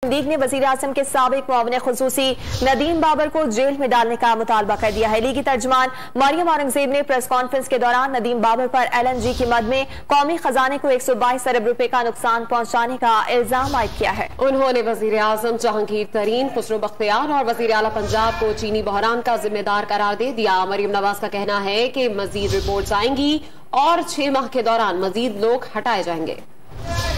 League ने वजीर आजम के साबिक मुआविन खुसूसी नदीम बाबर को जेल में डालने का मुतालबा कर दिया है। लीगी तर्जमान मरियम औरंगजेब ने प्रेस कॉन्फ्रेंस के दौरान नदीम बाबर पर LNG की मद में कौमी खजाने को 122 अरब रुपए का नुकसान पहुंचाने का इल्जाम आयद किया है। उन्होंने वजीर आजम जहांगीर तरीन, खुसरो बख्तियार और वजीर आला पंजाब को चीनी बहरान का जिम्मेदार करार दे दिया। मरियम नवाज का कहना है कि मजीद रिपोर्ट्स आएंगी और 6 माह के दौरान मजीद लोग हटाए जाएंगे।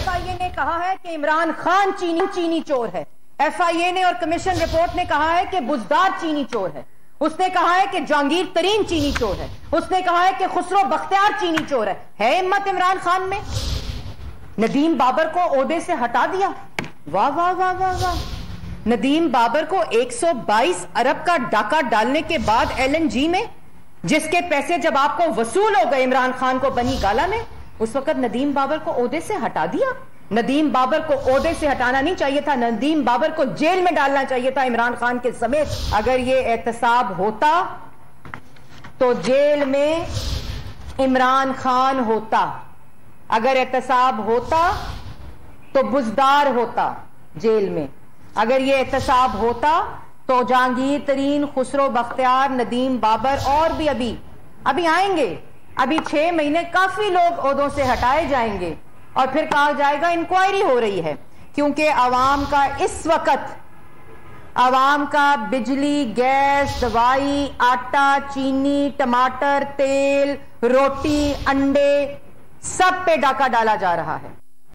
FIA ने कहा है कि इमरान खान चीनी चोर है। FIA ने और कमीशन रिपोर्ट ने कहा है कि बुजदार चीनी चोर है। उसने कहा है कि जहांगीर तरीन चीनी चोर है। उसने कहा है कि खुसरो बख्तियार चीनी चोर है हिम्मत इमरान खान में। नदीम बाबर को ओहदे से हटा दिया। वाह वाह वाह वाह वाह। नदीम बाबर को 122 अरब का डाका डालने के बाद LNG में, जिसके पैसे जब आपको वसूल हो गए इमरान खान को बनी गाला ने, उस वक्त नदीम बाबर को ओहदे से हटा दिया। नदीम बाबर को ओहदे से हटाना नहीं चाहिए था, नदीम बाबर को जेल में डालना चाहिए था इमरान खान के समेत। अगर ये एहतसाब होता तो जेल में इमरान खान होता, अगर एहतसाब होता तो बुजदार होता जेल में, अगर ये एहतसाब होता तो जहांगीर तरीन, खुसरो बख्तियार, नदीम बाबर और भी अभी आएंगे। अभी 6 महीने काफी लोग ओहदों से हटाए जाएंगे और फिर कहा जाएगा इंक्वायरी हो रही है, क्योंकि आवाम का इस वक्त, आवाम का बिजली, गैस, दवाई, आटा, चीनी, टमाटर, तेल, रोटी, अंडे, सब पे डाका डाला जा रहा है।